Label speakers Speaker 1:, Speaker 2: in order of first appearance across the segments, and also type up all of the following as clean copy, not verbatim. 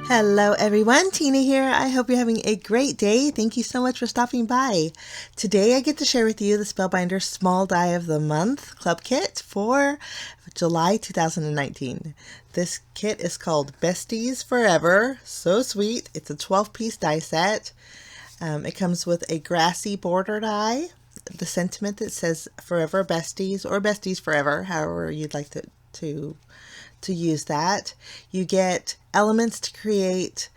Speaker 1: Hello everyone, Tina here. I hope you're having a great day. Thank you so much for stopping by. Today I get to share with you the Spellbinders Small Die of the Month Club Kit for July 2019. This kit is called Besties Forever. So sweet. It's a 12-piece die set. It comes with a grassy border die, the sentiment that says Forever Besties or Besties Forever, however you'd like to use that. You get elements to create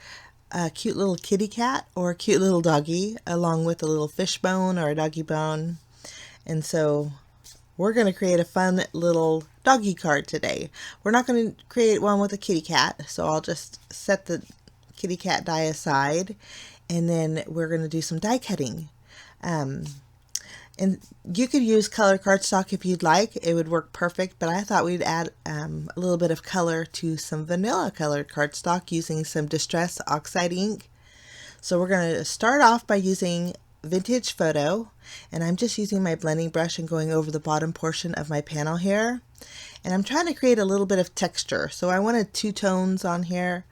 Speaker 1: a cute little kitty cat or a cute little doggy, along with a little fish bone or a doggy bone. And so we're going to create a fun little doggy card today. We're not going to create one with a kitty cat, so I'll just set the kitty cat die aside, and then we're going to do some die cutting. And you could use colored cardstock if you'd like. It would work perfect, but I thought we'd add a little bit of color to some vanilla colored cardstock using some Distress Oxide ink. So we're going to start off by using Vintage Photo, and I'm just using my blending brush and going over the bottom portion of my panel here. And I'm trying to create a little bit of texture. So I wanted two tones on here.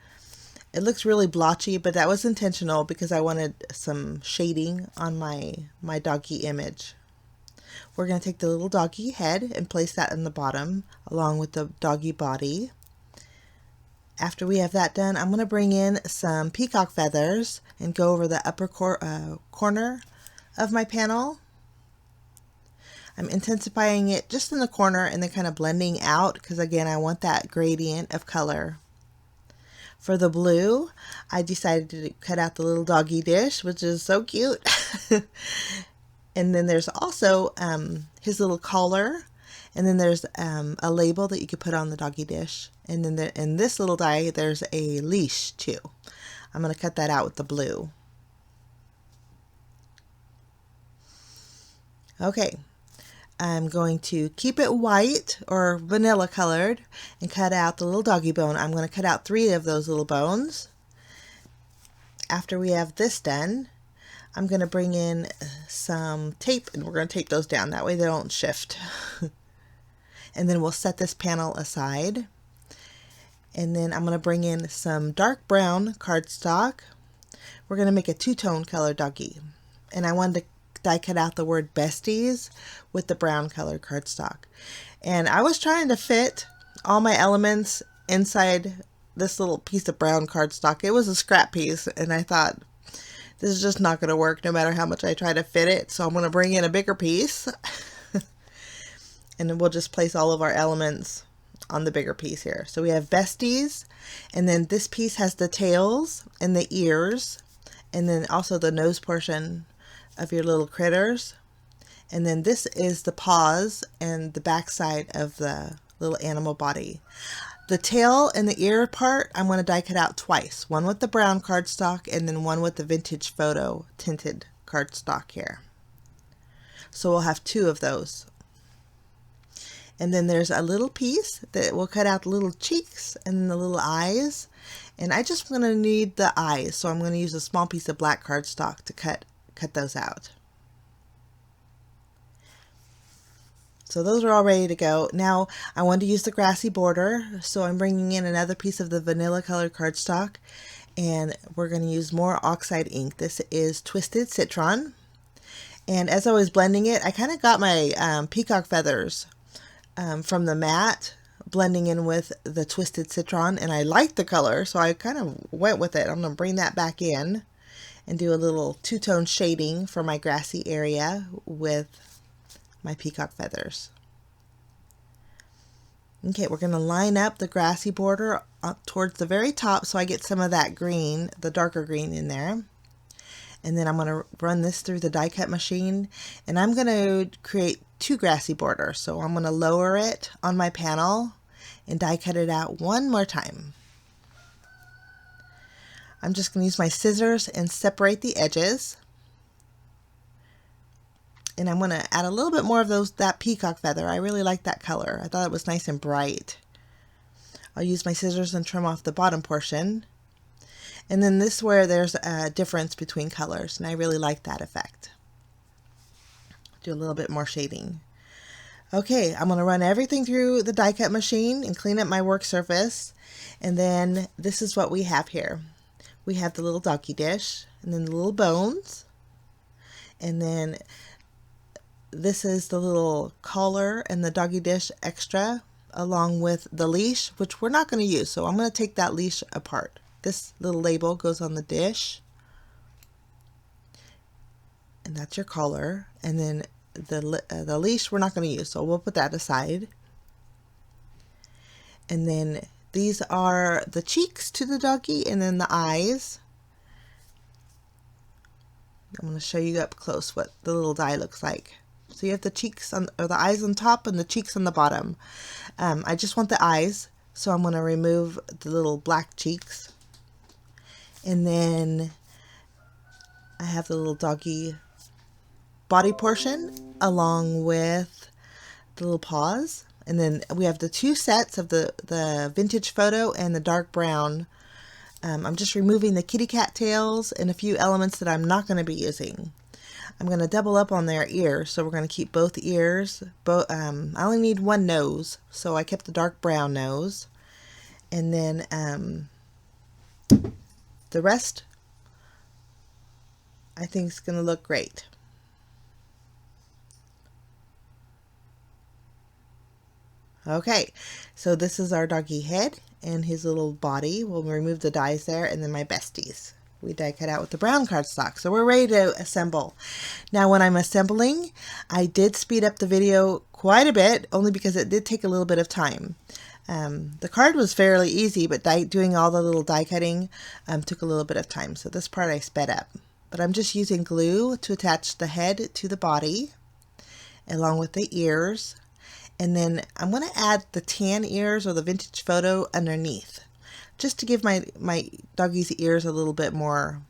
Speaker 1: It looks really blotchy, but that was intentional because I wanted some shading on my doggy image. We're going to take the little doggy head and place that in the bottom along with the doggy body. After we have that done, I'm going to bring in some peacock feathers and go over the upper corner of my panel. I'm intensifying it just in the corner and then kind of blending out because, again, I want that gradient of color. For the blue, I decided to cut out the little doggy dish, which is so cute. And then there's also his little collar, and then there's a label that you could put on the doggy dish. And then in this little die, there's a leash too. I'm going to cut that out with the blue. Okay, I'm going to keep it white or vanilla colored and cut out the little doggy bone. I'm going to cut out 3 of those little bones. After we have this done, I'm going to bring in some tape and we're going to tape those down. That way they don't shift. And then we'll set this panel aside. And then I'm going to bring in some dark brown cardstock. We're going to make a 2-tone color doggy. And I wanted to die cut out the word besties with the brown colored cardstock. And I was trying to fit all my elements inside this little piece of brown cardstock. It was a scrap piece, and I thought, this is just not going to work no matter how much I try to fit it. So I'm going to bring in a bigger piece and then we'll just place all of our elements on the bigger piece here. So we have besties, and then this piece has the tails and the ears, and then also the nose portion of your little critters. And then this is the paws and the backside of the little animal body. The tail and the ear part, I'm going to die cut out twice. One with the brown cardstock and then one with the Vintage Photo tinted cardstock here. So we'll have 2 of those. And then there's a little piece that will cut out the little cheeks and the little eyes. And I just going to need the eyes, so I'm going to use a small piece of black cardstock to cut those out. So those are all ready to go. Now I want to use the grassy border, so I'm bringing in another piece of the vanilla colored cardstock, and we're going to use more oxide ink. This is Twisted Citron, and as I was blending it, I kind of got my peacock feathers from the mat blending in with the Twisted Citron, and I liked the color, so I kind of went with it. I'm going to bring that back in and do a little 2-tone shading for my grassy area with my peacock feathers. Okay, we're going to line up the grassy border up towards the very top so I get some of that green, the darker green in there. And then I'm going to run this through the die cut machine, and I'm going to create 2 grassy borders. So I'm going to lower it on my panel and die cut it out one more time. I'm just going to use my scissors and separate the edges. And I'm going to add a little bit more of that peacock feather. I really like that color. I thought it was nice and bright. I'll use my scissors and trim off the bottom portion. And then this is where there's a difference between colors, and I really like that effect. Do a little bit more shading. Okay, I'm going to run everything through the die cut machine and clean up my work surface. And then this is what we have here. We have the little doggy dish, and then the little bones, and then this is the little collar and the doggy dish extra, along with the leash, which we're not going to use, so I'm going to take that leash apart. This little label goes on the dish, and that's your collar, and then the leash we're not going to use, so we'll put that aside. And then these are the cheeks to the doggy, and then the eyes. I'm going to show you up close what the little die looks like. So you have the cheeks on, or the eyes on top and the cheeks on the bottom. I just want the eyes, so I'm going to remove the little black cheeks. And then I have the little doggy body portion along with the little paws. And then we have the two sets of the vintage photo and the dark brown. I'm just removing the kitty cat tails and a few elements that I'm not going to be using. I'm going to double up on their ears, so we're going to keep both ears. I only need one nose, so I kept the dark brown nose. And then the rest I think is going to look great. Okay, so this is our doggy head and his little body. We'll remove the dies there, and then my besties. We die cut out with the brown cardstock. So we're ready to assemble. Now when I'm assembling, I did speed up the video quite a bit, only because it did take a little bit of time. The card was fairly easy, but doing all the little die cutting took a little bit of time. So this part I sped up. But I'm just using glue to attach the head to the body, along with the ears. And then I'm going to add the tan ears or the vintage photo underneath, just to give my doggy's ears a little bit more,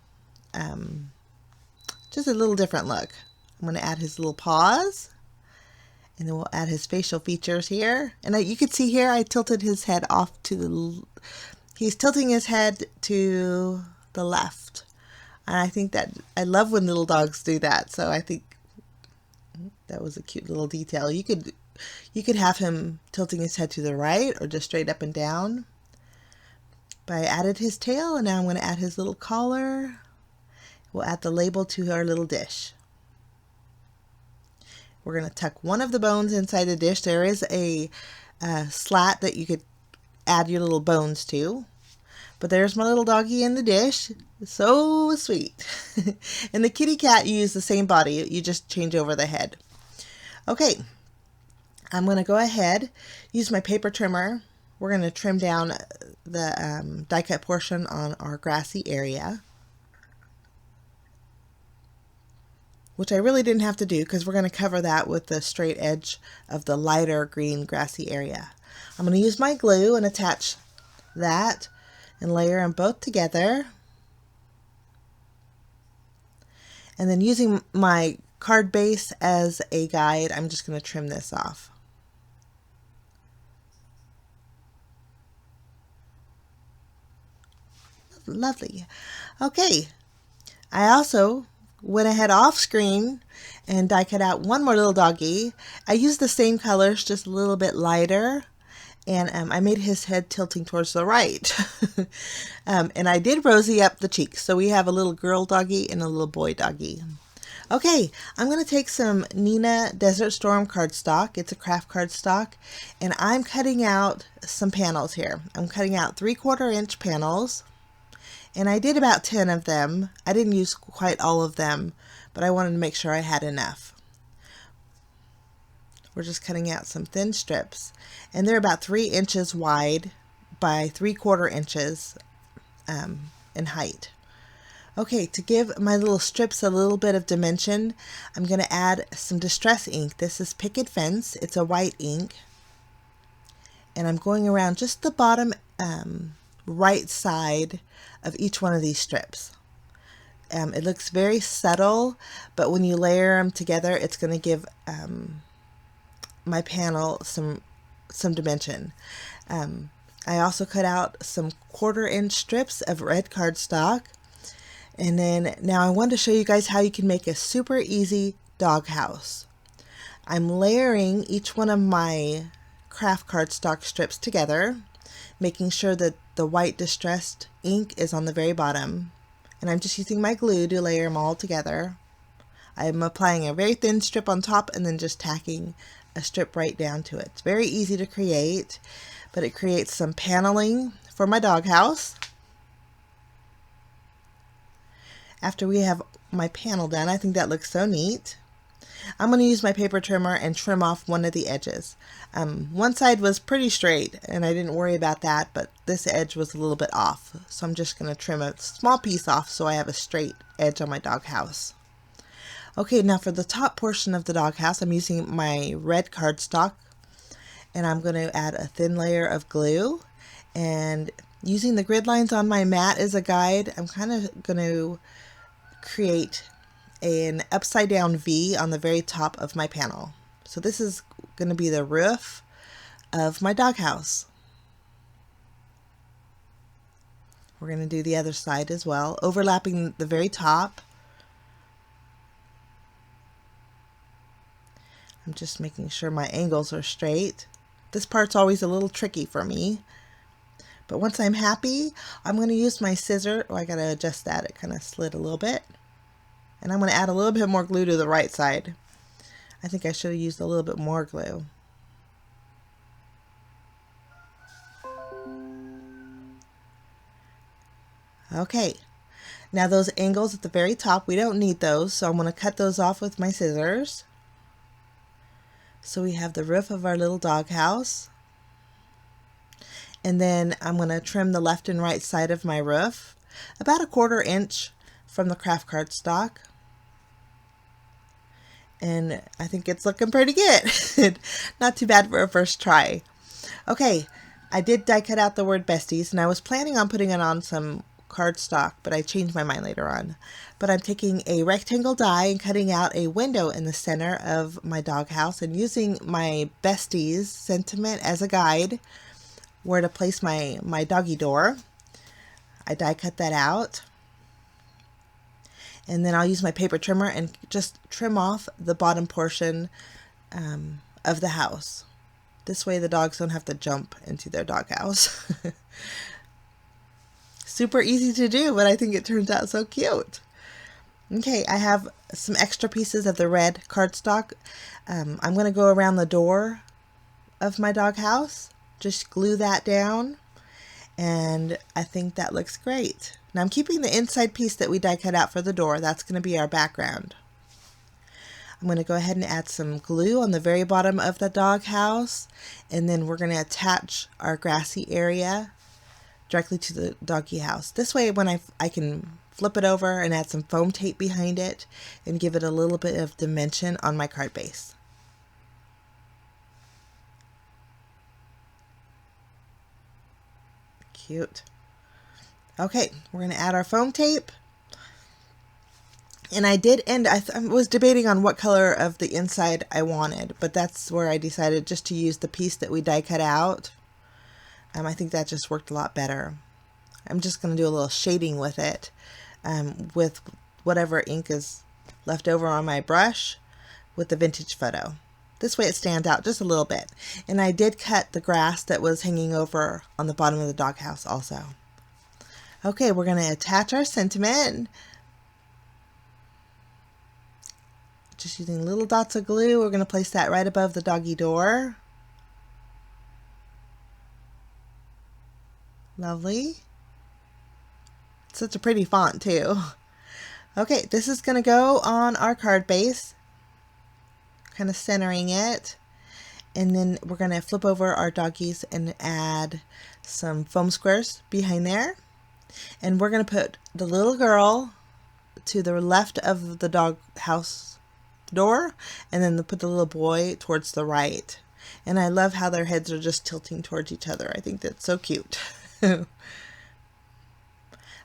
Speaker 1: just a little different look. I'm going to add his little paws, and then we'll add his facial features here. And you can see here I tilted his head off to the, he's tilting his head to the left. And I think that, I love when little dogs do that. So I think that was a cute little detail. You could have him tilting his head to the right or just straight up and down. But I added his tail, and now I'm going to add his little collar. We'll add the label to our little dish. We're going to tuck one of the bones inside the dish. There is a slat that you could add your little bones to. But there's my little doggy in the dish. So sweet. And the kitty cat, you use the same body. You just change over the head. Okay. I'm going to go ahead, use my paper trimmer. We're going to trim down the die cut portion on our grassy area, which I really didn't have to do because we're going to cover that with the straight edge of the lighter green grassy area. I'm going to use my glue and attach that and layer them both together. And then using my card base as a guide, I'm just going to trim this off. Lovely. Okay, I also went ahead off screen and die cut out one more little doggy. I used the same colors, just a little bit lighter, and I made his head tilting towards the right. And I did rosy up the cheeks, so we have a little girl doggy and a little boy doggy. Okay, I'm going to take some Nina Desert Storm cardstock. It's a craft cardstock, and I'm cutting out some panels here. I'm cutting out 3/4 inch panels. And I did about 10 of them. I didn't use quite all of them, but I wanted to make sure I had enough. We're just cutting out some thin strips, and they're about 3 inches wide by 3/4 inches in height. Okay, to give my little strips a little bit of dimension, I'm going to add some distress ink. This is Picket Fence. It's a white ink. And I'm going around just the bottom right side of each one of these strips. It looks very subtle, but when you layer them together, it's going to give my panel some dimension. I also cut out some 1/4 inch strips of red cardstock. And then now I wanted to show you guys how you can make a super easy doghouse. I'm layering each one of my craft cardstock strips together. making sure that the white distressed ink is on the very bottom. And I'm just using my glue to layer them all together. I'm applying a very thin strip on top and then just tacking a strip right down to it. It's very easy to create, but it creates some paneling for my doghouse. After we have my panel done, I think that looks so neat. I'm going to use my paper trimmer and trim off one of the edges. One side was pretty straight and I didn't worry about that, but this edge was a little bit off. So I'm just going to trim a small piece off so I have a straight edge on my doghouse. Okay, now for the top portion of the doghouse, I'm using my red cardstock and I'm going to add a thin layer of glue, and using the grid lines on my mat as a guide, I'm kind of going to create an upside down V on the very top of my panel. So this is going to be the roof of my doghouse. We're going to do the other side as well, overlapping the very top. I'm just making sure my angles are straight. This part's always a little tricky for me. But once I'm happy, I'm going to use my scissor. Oh, I got to adjust that. It kind of slid a little bit. And I'm going to add a little bit more glue to the right side. I think I should have used a little bit more glue. Okay, now those angles at the very top, we don't need those, so I'm going to cut those off with my scissors. So we have the roof of our little doghouse. And then I'm going to trim the left and right side of my roof about 1/4 inch from the craft cardstock. And I think it's looking pretty good. Not too bad for a first try. Okay, I did die cut out the word Besties, and I was planning on putting it on some cardstock, but I changed my mind later on. But I'm taking a rectangle die and cutting out a window in the center of my doghouse and using my Besties sentiment as a guide where to place my doggy door. I die cut that out. And then I'll use my paper trimmer and just trim off the bottom portion of the house. This way the dogs don't have to jump into their doghouse. Super easy to do, but I think it turns out so cute. Okay, I have some extra pieces of the red cardstock. I'm going to go around the door of my doghouse. Just glue that down. And I think that looks great. Now I'm keeping the inside piece that we die cut out for the door. That's going to be our background. I'm going to go ahead and add some glue on the very bottom of the doghouse, and then we're going to attach our grassy area directly to the doggy house. This way when I can flip it over and add some foam tape behind it and give it a little bit of dimension on my card base. Cute. Okay, we're going to add our foam tape. And I did end, I was debating on what color of the inside I wanted, but that's where I decided just to use the piece that we die cut out. I think that just worked a lot better. I'm just going to do a little shading with it, with whatever ink is left over on my brush with the vintage photo. This way it stands out just a little bit. And I did cut the grass that was hanging over on the bottom of the doghouse also. Okay, we're going to attach our sentiment. Just using little dots of glue, we're going to place that right above the doggy door. Lovely. It's such a pretty font too. Okay, this is going to go on our card base, kind of centering it. And then we're going to flip over our doggies and add some foam squares behind there. And we're going to put the little girl to the left of the doghouse door, and then put the little boy towards the right. And I love how their heads are just tilting towards each other. I think that's so cute.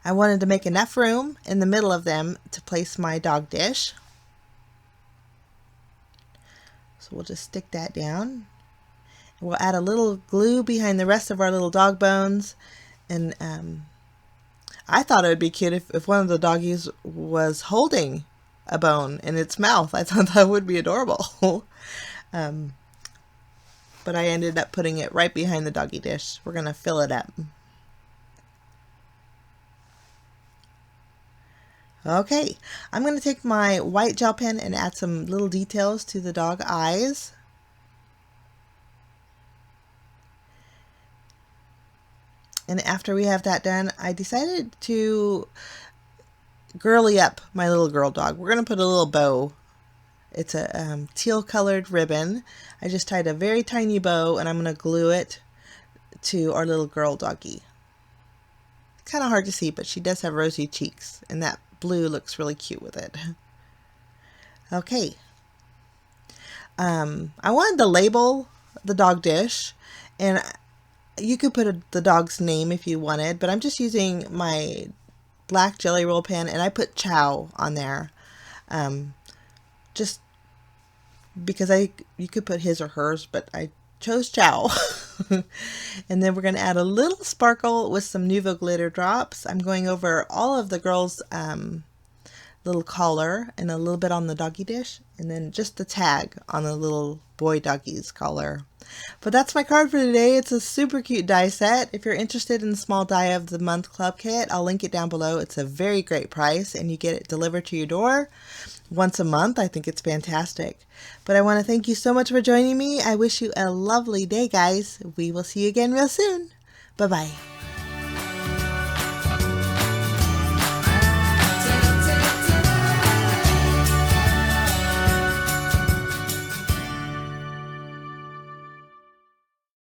Speaker 1: I wanted to make enough room in the middle of them to place my dog dish. So we'll just stick that down. And we'll add a little glue behind the rest of our little dog bones. And I thought it would be cute if one of the doggies was holding a bone in its mouth. I thought that would be adorable. but I ended up putting it right behind the doggy dish. We're going to fill it up. Okay, I'm going to take my white gel pen and add some little details to the dog eyes. And after we have that done, I decided to girly up my little girl dog. We're going to put a little bow. It's a teal colored ribbon. I just tied a very tiny bow and I'm going to glue it to our little girl doggy. Kind of hard to see, but she does have rosy cheeks and that blue looks really cute with it. Okay. I wanted to label the dog dish, and you could put the dog's name if you wanted, but I'm just using my black jelly roll pen and I put Chow on there. Just because you could put his or hers, but I chose Chow. And then we're going to add a little sparkle with some Nuvo glitter drops. I'm going over all of the girls' little collar and a little bit on the doggy dish, and then just the tag on the little boy doggy's collar. But that's my card for today. It's a super cute die set. If you're interested in the Small Die of the Month Club Kit, I'll link it down below. It's a very great price and you get it delivered to your door once a month. I think it's fantastic. But I want to thank you so much for joining me. I wish you a lovely day, guys. We will see you again real soon. Bye-bye.